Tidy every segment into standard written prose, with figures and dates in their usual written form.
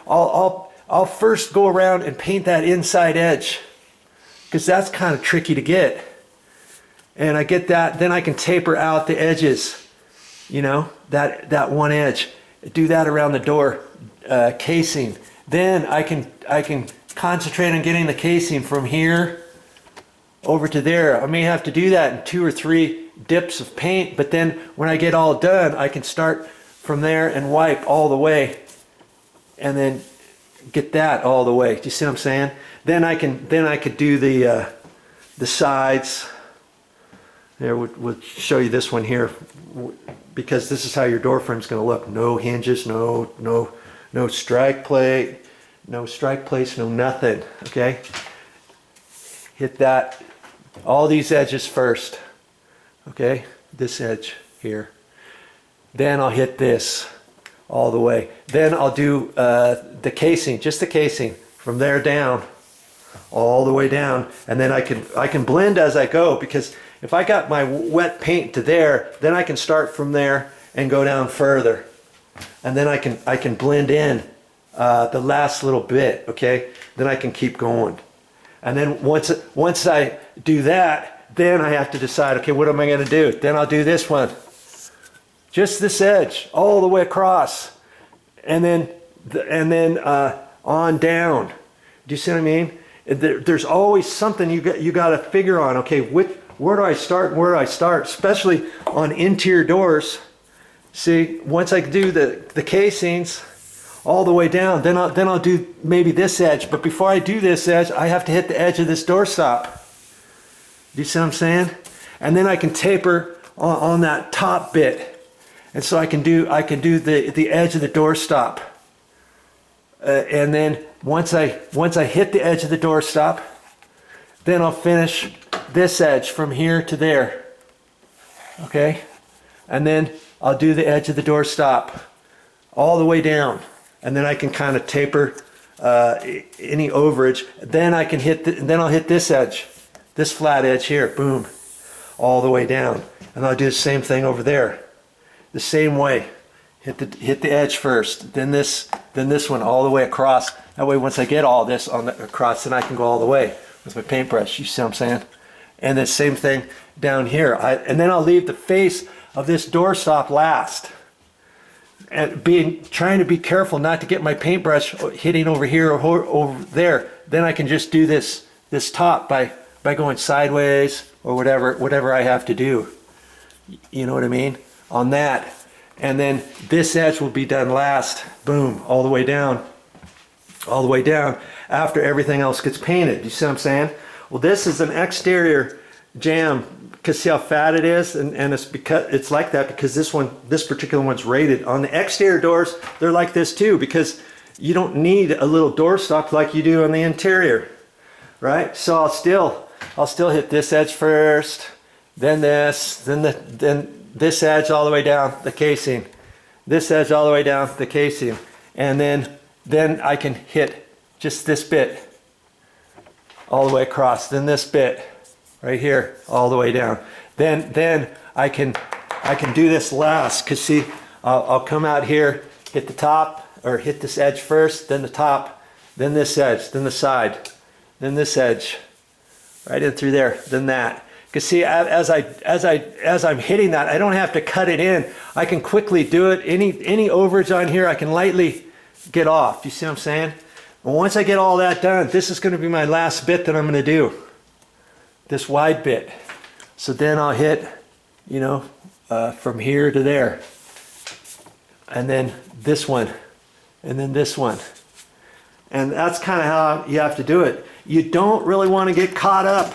I'll first go around and paint that inside edge, because that's kind of tricky to get. And I get that, then I can taper out the edges, you know, that one edge. Do that around the door casing. Then I can concentrate on getting the casing from here over to there. I may have to do that in 2 or 3 dips of paint, but then when I get all done, I can start from there and wipe all the way, and then get that all the way. Do you see what I'm saying? Then I could do the sides. There, we'll show you this one here, because this is how your door frame is going to look. No hinges, no strike plate, no strike plates, no nothing. Okay, hit that, all these edges first. Okay, this edge here. Then I'll hit this all the way. Then I'll do the casing, just the casing, from there down, all the way down, and then I can blend as I go, because if I got my wet paint to there, then I can start from there and go down further, and then I can blend in the last little bit. Okay, then I can keep going, and then once I do that, then I have to decide, okay, what am I going to do? Then I'll do this one, just this edge all the way across, and then on down. Do you see what I mean? There's always something you got to figure on. Okay, where do I start and where do I start? Especially on interior doors. See, once I do the casings all the way down, then I'll do maybe this edge. But before I do this edge, I have to hit the edge of this doorstop. Do you see what I'm saying? And then I can taper on that top bit. And so I can do the edge of the doorstop. And then once I hit the edge of the doorstop, then I'll finish this edge from here to there. Okay? And then I'll do the edge of the doorstop all the way down. And then I can kind of taper any overage. Then I can then I'll hit this edge, this flat edge here, boom, all the way down. And I'll do the same thing over there, the same way. Hit the edge first, then this one all the way across. That way, once I get all this across, then I can go all the way with my paintbrush. You see what I'm saying? And the same thing down here. And then I'll leave the face of this doorstop last. And trying to be careful not to get my paintbrush hitting over here or over there. Then I can just do this top by going sideways or whatever I have to do. You know what I mean? On that. And then this edge will be done last. Boom, all the way down. All the way down after everything else gets painted. You see what I'm saying? Well, this is an exterior jamb, because see how fat it is, and it's like that because this particular one's rated. On the exterior doors, they're like this too, because you don't need a little doorstop like you do on the interior, right? So I'll still hit this edge first, then this, then this edge all the way down the casing, this edge all the way down the casing, and then I can hit just this bit all the way across, then this bit right here all the way down. Then I can do this last, because see, I'll come out here, hit the top, or hit this edge first, then the top, then this edge, then the side, then this edge, right in through there, then that. Because see, as I'm hitting that, I don't have to cut it in. I can quickly do it. Any overage on here, I can lightly get off. You see what I'm saying? Well, once I get all that done, this is going to be my last bit that I'm going to do. This wide bit. So then I'll hit, you know, from here to there. And then this one. And then this one. And that's kind of how you have to do it. You don't really want to get caught up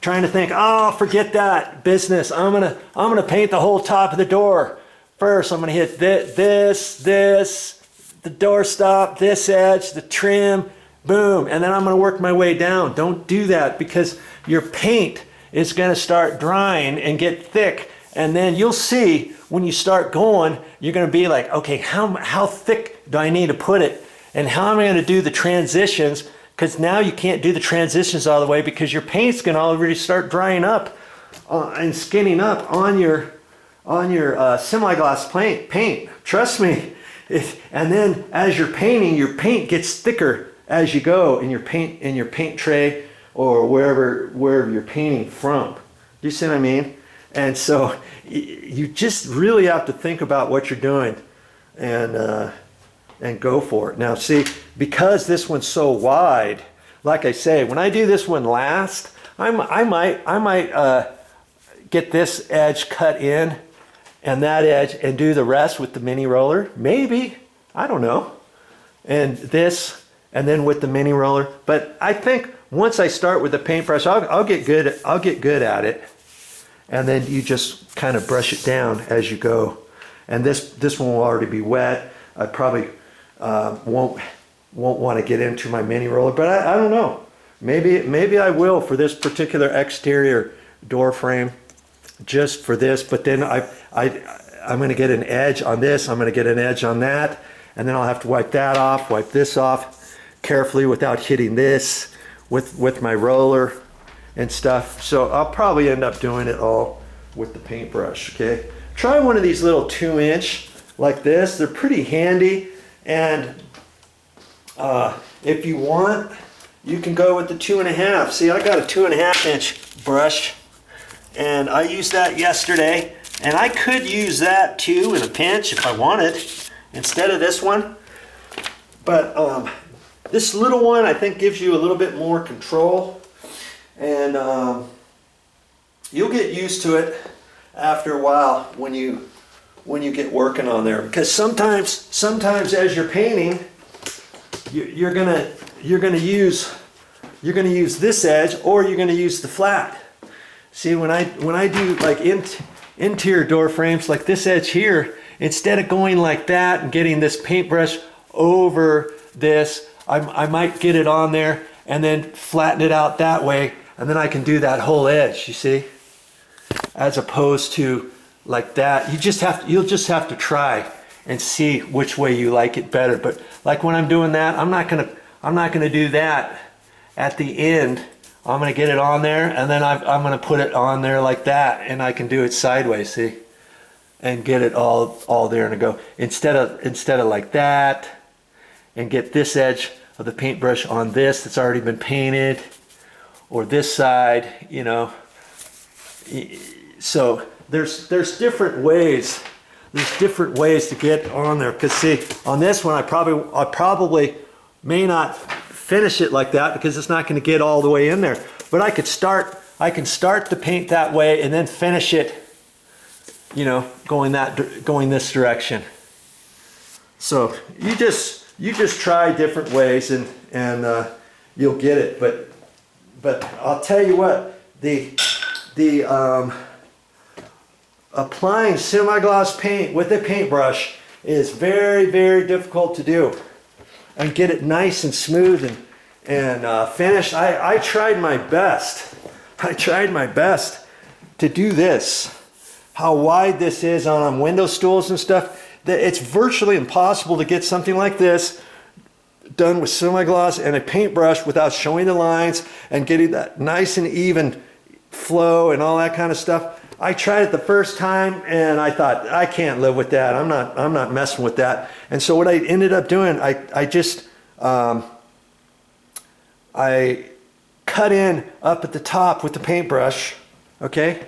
trying to think, oh, forget that business. I'm gonna paint the whole top of the door. First, I'm gonna hit this, the doorstop, this edge, the trim, boom, and then I'm gonna work my way down. Don't do that, because your paint is gonna start drying and get thick, and then you'll see when you start going, you're gonna be like, okay, how thick do I need to put it, and how am I gonna do the transitions? Because now you can't do the transitions all the way, because your paint's gonna already start drying up and skinning up on your semi-gloss paint. Trust me, And then as you're painting, your paint gets thicker as you go in your paint tray or wherever you're painting from. Do you see what I mean? And so you just really have to think about what you're doing and go for it. Now see, because this one's so wide, like I say, when I do this one last, I might get this edge cut in and that edge and do the rest with the mini roller. Maybe, I don't know. And this, and then with the mini roller. But I think once I start with the paintbrush, I'll get good at it. And then you just kind of brush it down as you go. And this one will already be wet. I probably won't want to get into my mini roller, but I don't know. Maybe I will for this particular exterior door frame, just for this. But then I'm going to get an edge on this. I'm going to get an edge on that, and then I'll have to wipe that off, wipe this off carefully without hitting this with my roller and stuff. So I'll probably end up doing it all with the paintbrush. Okay, try one of these little 2-inch like this. They're pretty handy, and if you want, you can go with the 2.5. See, I got a 2.5-inch brush, and I used that yesterday, and I could use that too in a pinch if I wanted instead of this one. But this little one, I think, gives you a little bit more control, and you'll get used to it after a while when you get working on there. Because sometimes as you're painting, you're gonna use this edge, or you're gonna use the flat. See, when I do like interior door frames like this edge here, instead of going like that and getting this paintbrush over this, I might get it on there and then flatten it out that way, and then I can do that whole edge, you see? As opposed to like that. You'll just have to try and see which way you like it better. But like when I'm doing that, I'm not gonna do that at the end. I'm gonna get it on there, and then I'm gonna put it on there like that, and I can do it sideways, see? And get it all there and go. Instead of like that, and get this edge of the paintbrush on this that's already been painted, or this side, you know. So there's different ways. There's different ways to get on there. Because see, on this one, I probably may not finish it like that because it's not going to get all the way in there. But I can start the paint that way and then finish it, you know, going this direction. So you just try different ways and you'll get it. But I'll tell you what, the applying semi-gloss paint with a paintbrush is very, very difficult to do and get it nice and smooth and finished. I tried my best. I tried my best to do this. How wide this is on window stools and stuff. It's virtually impossible to get something like this done with semi-gloss and a paintbrush without showing the lines and getting that nice and even flow and all that kind of stuff. I tried it the first time and I thought, I can't live with that. I'm not messing with that. And so what I ended up doing, I cut in up at the top with the paintbrush, okay,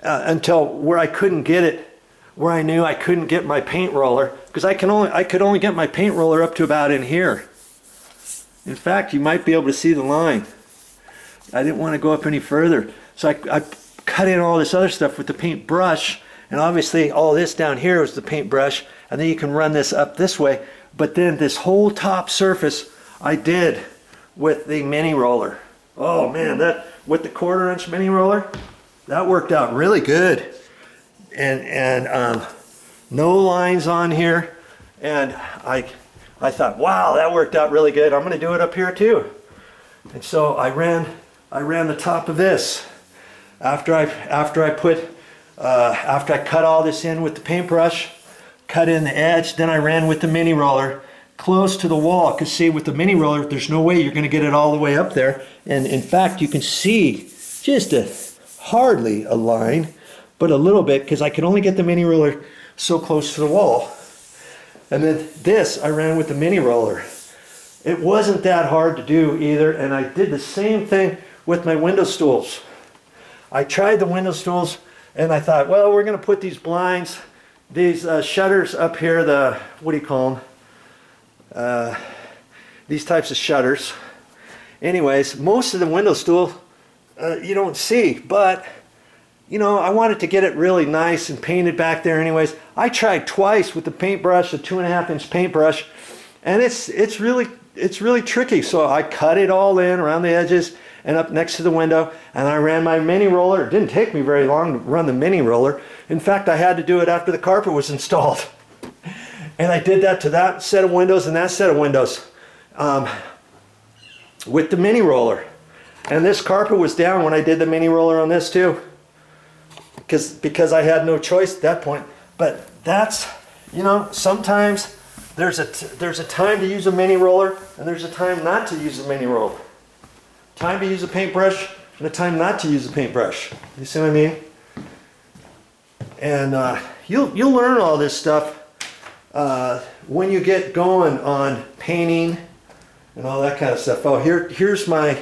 until where I couldn't get it, where I knew I couldn't get my paint roller, because I could only get my paint roller up to about in here. In fact, you might be able to see the line. I didn't want to go up any further, so I cut in all this other stuff with the paintbrush, and obviously all this down here was the paintbrush, and then you can run this up this way. But then this whole top surface I did with the mini roller. Oh man, that with the 1/4-inch mini roller, that worked out really good. And no lines on here, and I thought, wow, that worked out really good. I'm going to do it up here too. And so I ran the top of this after I cut all this in with the paintbrush, cut in the edge. Then I ran with the mini roller close to the wall, because see, with the mini roller, there's no way you're going to get it all the way up there. And in fact, you can see just hardly a line, but a little bit, because I could only get the mini roller so close to the wall. And then this I ran with the mini roller. It wasn't that hard to do either, and I did the same thing with my window stools. I tried the window stools and I thought, well, we're going to put these blinds, these shutters up here, the, what do you call them? These types of shutters. Anyways, most of the window stool you don't see, but you know, I wanted to get it really nice and painted back there anyways. I tried twice with the paintbrush, the 2.5-inch paintbrush, and it's really tricky. So I cut it all in around the edges and up next to the window, and I ran my mini roller. It didn't take me very long to run the mini roller. In fact, I had to do it after the carpet was installed. And I did that to that set of windows and that set of windows with the mini roller. And this carpet was down when I did the mini roller on this too, because I had no choice at that point. But that's, you know, sometimes there's a time to use a mini roller and there's a time not to use a mini roller. Time to use a paintbrush and a time not to use a paintbrush. You see what I mean? And you'll learn all this stuff when you get going on painting and all that kind of stuff. Oh, here's my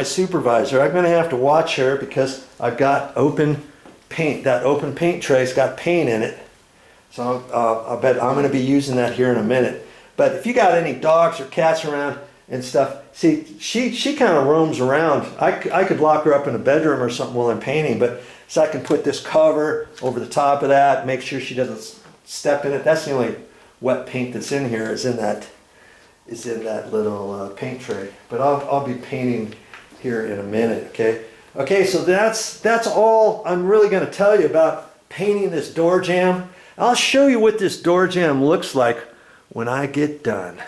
supervisor. I'm going to have to watch her because I've got open paint. That open paint tray's got paint in it. So I bet I'm going to be using that here in a minute. But if you got any dogs or cats around and stuff, see, she kind of roams around. I could lock her up in a bedroom or something while I'm painting, but so I can put this cover over the top of that, make sure she doesn't step in it. That's the only wet paint that's in here is in that little paint tray. But I'll be painting here in a minute. Okay, so that's all I'm really going to tell you about painting this door jamb. I'll show you what this door jamb looks like when I get done.